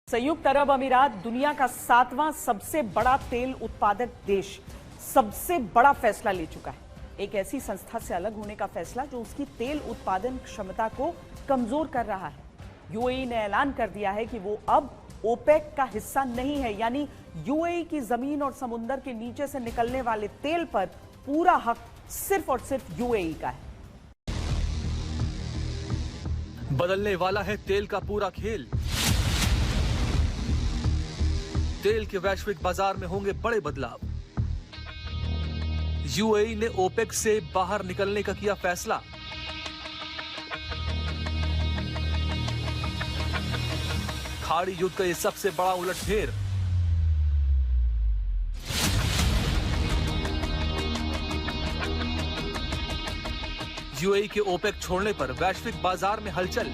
संयुक्त अरब अमीरात दुनिया का 7वां सबसे बड़ा तेल उत्पादक देश सबसे बड़ा फैसला ले चुका है। एक ऐसी संस्था से अलग होने का फैसला जो उसकी तेल उत्पादन क्षमता को कमजोर कर रहा है। यूएई ने ऐलान कर दिया है कि वो अब ओपेक का हिस्सा नहीं है, यानी यूएई की जमीन और समुद्र के नीचे से निकलने वाले तेल पर पूरा हक सिर्फ और सिर्फ यूएई का है। बदलने वाला है तेल का पूरा खेल। तेल के वैश्विक बाजार में होंगे बड़े बदलाव। यूएई ने ओपेक से बाहर निकलने का किया फैसला। खाड़ी युद्ध का यह सबसे बड़ा उलटफेर। यूएई के ओपेक छोड़ने पर वैश्विक बाजार में हलचल।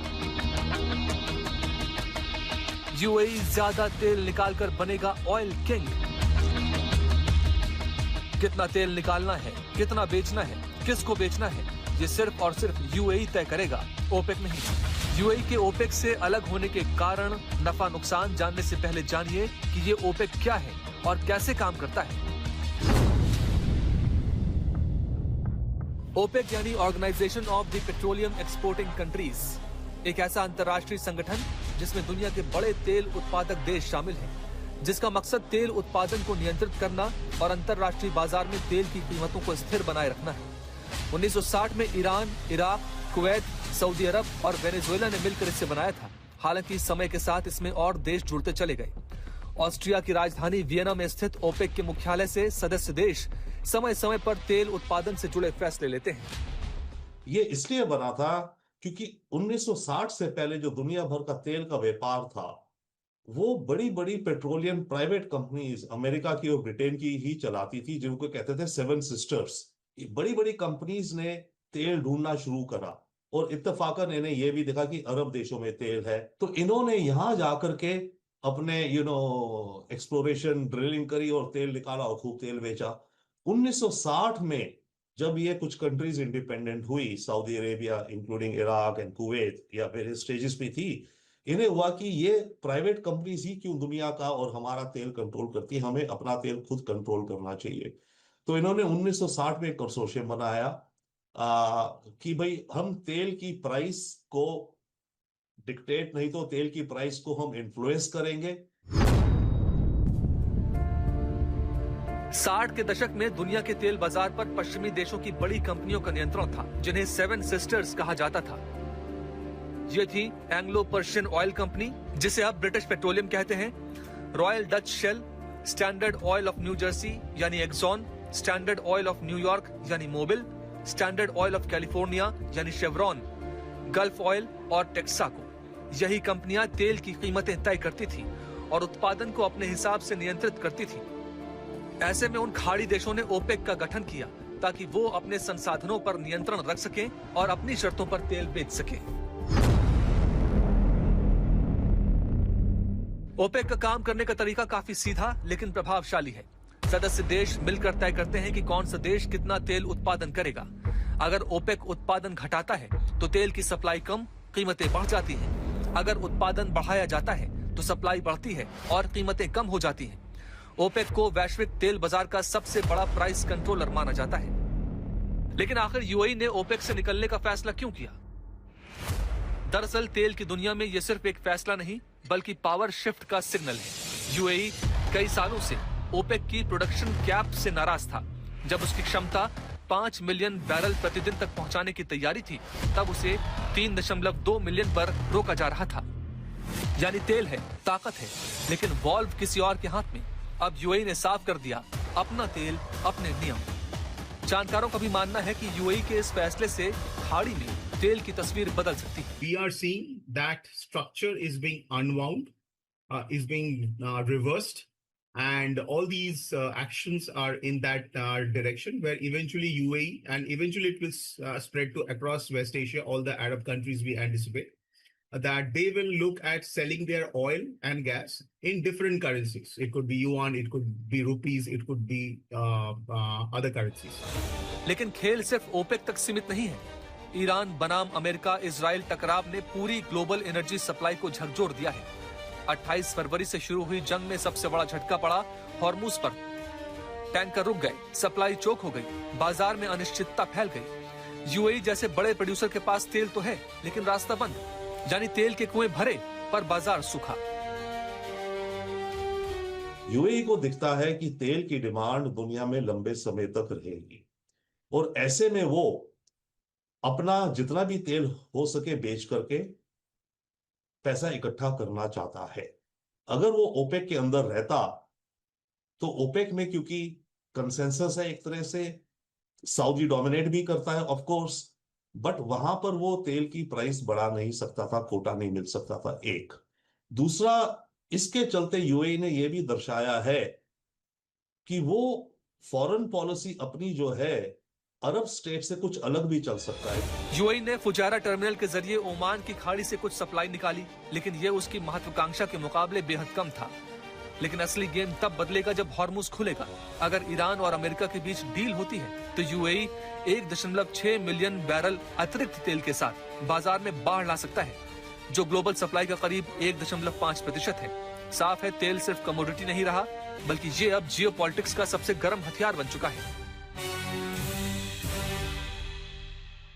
यूएई ज्यादा तेल निकालकर बनेगा ऑयल किंग। कितना तेल निकालना है, कितना बेचना है, किसको बेचना है, ये सिर्फ और सिर्फ यूएई तय करेगा, ओपेक नहीं। यूएई के ओपेक से अलग होने के कारण, नफा नुकसान जानने से पहले जानिए कि ये ओपेक क्या है और कैसे काम करता है। ओपेक यानी organisation of the petroleum exporting countries, एक ऐसा अंतर्राष्ट्रीय संगठन जिसमें दुनिया के बड़े तेल उत्पादक देश शामिल हैं, जिसका मकसद तेल उत्पादन को नियंत्रित करना और अंतर्राष्ट्रीय बाजार में तेल की कीमतों को स्थिर बनाए रखना है। 1960 में ईरान, इराक, कुवैत, सऊदी अरब और वेनेजुएला ने मिलकर इसे बनाया था। हालांकि समय के साथ इसमें और देश जुड़ते चले गए। ऑस्ट्रिया की राजधानी वियना में स्थित ओपेक के मुख्यालय से सदस्य देश समय समय पर तेल उत्पादन से जुड़े फैसले लेते हैं। ये इसलिए बना था क्योंकि 1960 से पहले जो दुनिया भर का तेल का व्यापार था, वो बड़ी बड़ी पेट्रोलियम प्राइवेट कंपनीज अमेरिका की और ब्रिटेन की ही चलाती थी, जिनको कहते थे सेवन सिस्टर्स। बड़ी बड़ी कंपनीज ने तेल ढूंढना शुरू करा और इत्तेफाकन इन्हें यह भी देखा कि अरब देशों में तेल है, तो इन्होंने यहां जाकर के अपने एक्सप्लोरेशन ड्रिलिंग करी और तेल निकाला और खूब तेल बेचा। 1960 में जब ये कुछ कंट्रीज इंडिपेंडेंट हुई, Saudi Arabia including Iraq and Kuwait या वेरियस स्टेजेस पे थी, इन्हें हुआ कि ये प्राइवेट कंपनीज ही क्यों दुनिया का और हमारा तेल कंट्रोल करती है, हमें अपना तेल खुद कंट्रोल करना चाहिए। तो इन्होंने 1960 में एक कंसोर्शियम बनाया कि भाई हम तेल की प्राइस को डिक्टेट नहीं तो तेल की प्राइस को हम इन्फ्लुएंस करेंगे। 60 के दशक में दुनिया के तेल बाजार पर पश्चिमी देशों की बड़ी कंपनियों का नियंत्रण था, जिन्हें सेवन सिस्टर्स कहा जाता था। ये थी एंग्लो पर्शियन ऑयल कंपनी, जिसे अब ब्रिटिश पेट्रोलियम कहते हैं, Royal Dutch Shell, standard oil of New Jersey यानी Exxon, standard oil of New York यानी Mobil, standard oil of California यानी शेवरॉन, गल्फ ऑयल और टेक्साको। यही कंपनियां तेल की कीमतें तय करती थी और उत्पादन को अपने हिसाब से नियंत्रित करती थी। ऐसे में उन खाड़ी देशों ने ओपेक का गठन किया ताकि वो अपने संसाधनों पर नियंत्रण रख सकें और अपनी शर्तों पर तेल बेच सकें। ओपेक का काम करने का तरीका काफी सीधा लेकिन प्रभावशाली है। सदस्य देश मिलकर तय करते हैं कि कौन सा देश कितना तेल उत्पादन करेगा। अगर ओपेक उत्पादन घटाता है तो तेल की सप्लाई कम, कीमतें बढ़ जाती हैं। अगर उत्पादन बढ़ाया जाता है तो सप्लाई बढ़ती है और कीमतें कम हो जाती हैं। ओपेक को वैश्विक तेल बाजार का सबसे बड़ा प्राइस कंट्रोलर माना जाता है। लेकिन आखिर यूएई ने ओपेक से निकलने का फैसला क्यों किया? दरअसल तेल की दुनिया में यह सिर्फ एक फैसला नहीं बल्कि पावर शिफ्ट का सिग्नल है। यूएई कई सालों से ओपेक की प्रोडक्शन कैप से नाराज था। जब उसकी क्षमता 5 मिलियन बैरल प्रतिदिन तक पहुंचाने की तैयारी थी, तब उसे 3.2 मिलियन पर रोका जा रहा था। यानी तेल है, ताकत है, लेकिन वॉल्व किसी और के हाथ में। अब यूएई ने साफ कर दिया, अपना तेल अपने नियम। जानकारों का भी मानना है कि यूएई के इस फैसले से खाड़ी में तेल की तस्वीर बदल सकती है। We are seeing that structure is being unwound, is being reversed, and all these actions are in that direction, where eventually UAE and eventually it will spread to across West Asia, all the Arab countries we anticipate. That they will look at selling their oil and gas in different currencies. It could be yuan, it could be rupees, it could be other currencies. लेकिन खेल सिर्फ OPEC तक सीमित नहीं है। Iran बनाम America Israel टकराव ने पूरी ग्लोबल एनर्जी सप्लाई को झकझोर दिया है। 28 फरवरी से शुरू हुई जंग में सबसे बड़ा झटका पड़ा हॉर्मुज पर। टैंकर रुक गए, सप्लाई चोक हो गई, बाजार में अनिश्चितता फैल गई। यूएई जैसे बड़े प्रोड्यूसर के पास तेल तो है, लेकिन रास्ता बंद, यानी तेल के कुएं भरे पर बाजार सूखा। यूएई को दिखता है कि तेल की डिमांड दुनिया में लंबे समय तक रहेगी और ऐसे में वो अपना जितना भी तेल हो सके बेच करके पैसा इकट्ठा करना चाहता है। अगर वो ओपेक के अंदर रहता तो ओपेक में क्योंकि कंसेंसस है एक तरह से, सऊदी डोमिनेट भी करता है ऑफ कोर्स, बट वहां पर वो तेल की प्राइस बढ़ा नहीं सकता था, कोटा नहीं मिल सकता था। एक दूसरा, इसके चलते यूएई ने यह भी दर्शाया है कि वो फॉरेन पॉलिसी अपनी जो है अरब स्टेट से कुछ अलग भी चल सकता है। यूएई ने फुजारा टर्मिनल के जरिए ओमान की खाड़ी से कुछ सप्लाई निकाली, लेकिन यह उसकी महत्वाकांक्षा के मुकाबले बेहद कम था। लेकिन असली गेम तब बदलेगा जब हॉर्मुज खुलेगा। अगर ईरान और अमेरिका के बीच डील होती है तो यूएई 1.6 मिलियन बैरल अतिरिक्त तेल के साथ बाजार में बाढ़ ला सकता है, जो ग्लोबल सप्लाई का करीब 1.5% है। साफ है, तेल सिर्फ कमोडिटी नहीं रहा, बल्कि ये अब जियोपॉलिटिक्स का सबसे गर्म हथियार बन चुका है।